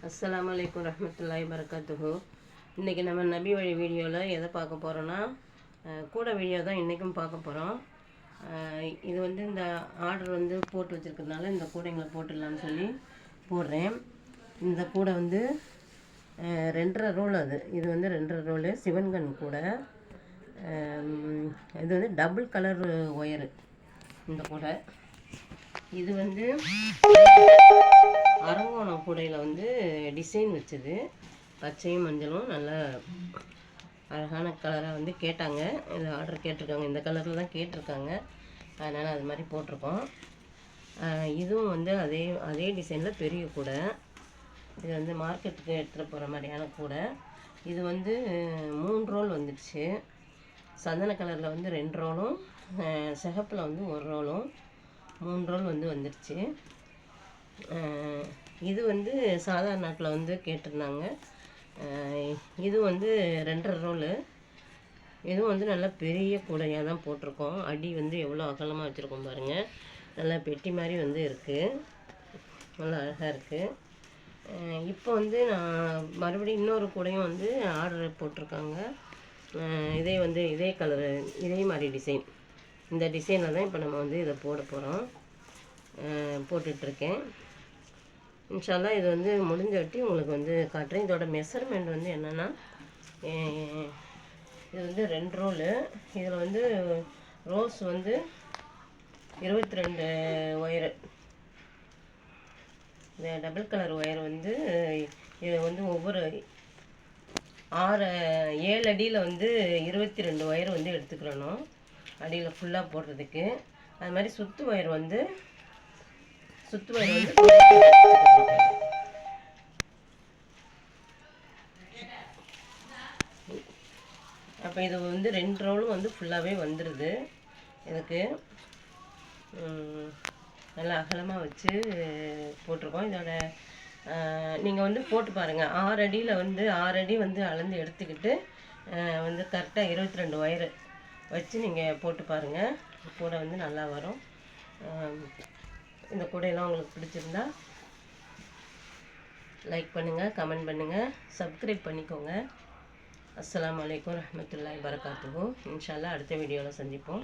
அஸ்ஸலாமு அலைக்கும் ரஹ்மத்துல்லாஹி வரகாத்துஹு. இன்றைக்கி நம்ம நபி வழி வீடியோவில் எதை பார்க்க போகிறோன்னா கூடை வீடியோ தான் இன்றைக்கும் பார்க்க போகிறோம். இது வந்து இந்த ஆர்டர் வந்து போட்டு வச்சுருக்கிறதுனால இந்த கூடைங்களை போட்டுடலான்னு சொல்லி போடுறேன். இந்த கூடை வந்து 2.5 ரோல் இது வந்து 2.5 ரோலு சிவன்கன் கூடை. இது வந்து டபுள் கலர் ஒயரு இந்த கூடை. இது வந்து அரங்கோணம் கூடையில் வந்து டிசைன் வச்சது, பச்சையும் மஞ்சளும் நல்ல அழகான கலராக வந்து கேட்டாங்க. இது ஆர்டர் கேட்டிருக்காங்க, இந்த கலரில் தான் கேட்டிருக்காங்க, அதனால் அது மாதிரி போட்டிருக்கோம். இதுவும் வந்து அதே டிசைனில் பெரிய கூடை. இது வந்து மார்க்கெட்டுக்கு எடுத்துகிட்டு போகிற மாதிரியான கூடை. இது வந்து 3 ரோல் வந்துடுச்சு. சந்தன கலரில் வந்து 2 ரோலும், சிகப்பில் வந்து 1 ரோலும், 3 ரோல் வந்து வந்துடுச்சு. இது வந்து சாதாரண நாட்டில் வந்து கேட்டிருந்தாங்க. இது வந்து 2.5 ரோலு. இதுவும் வந்து நல்லா பெரிய கூடையாக தான் போட்டிருக்கோம். அடி வந்து எவ்வளோ அகலமாக வச்சுருக்கோம் பாருங்கள். நல்லா பெட்டி மாதிரி வந்து இருக்குது, நல்லா அழகாக இருக்குது. இப்போ வந்து நான் மறுபடியும் இன்னொரு கூடையும் வந்து ஆர்டர் போட்டிருக்காங்க. இதே கலரு, இதே மாதிரி டிசைன், இந்த டிசைனில் தான் இப்போ நம்ம வந்து இதை போட போகிறோம். போட்டுட்ருக்கேன். இன்ஷால்லா இது வந்து முடிஞ்சவட்டி உங்களுக்கு வந்து காட்டுறேன். இதோட மெஷர்மெண்ட் வந்து என்னென்னா, இது வந்து 2 ரோலு. இதில் வந்து ரோஸ் வந்து 22 ஒயரு. இந்த டபுள் கலர் ஒயர் வந்து இது வந்து ஒவ்வொரு 7 அடியில் வந்து 22 ஒயர் வந்து எடுத்துக்கிறணும், அடியில் ஃபுல்லாக போடுறதுக்கு. அது மாதிரி சுத்து ஒயர் வந்து அப்போ இது வந்து 2 ரோலும் வந்து ஃபுல்லாகவே வந்துடுது. இதுக்கு நல்லா அகலமாக வச்சு போட்டிருக்கோம். இதோட நீங்கள் வந்து போட்டு பாருங்கள். 6 அடியில் வந்து 6 அடி வந்து அளந்து எடுத்துக்கிட்டு வந்து கரெக்டாக 22 ஒயரு வச்சு நீங்கள் போட்டு பாருங்கள். கூடை வந்து நல்லா வரும். இந்த கூடையெல்லாம் உங்களுக்கு பிடிச்சிருந்தா லைக் பண்ணுங்கள், கமெண்ட் பண்ணுங்கள், சப்ஸ்கிரைப் பண்ணிக்கோங்க. அஸ்ஸலாமு அலைக்கும் ரஹ்மத்துல்லாஹி வரகாத்துஹு. இன்ஷா அல்லாஹ் அடுத்த வீடியோவில் சந்திப்போம்.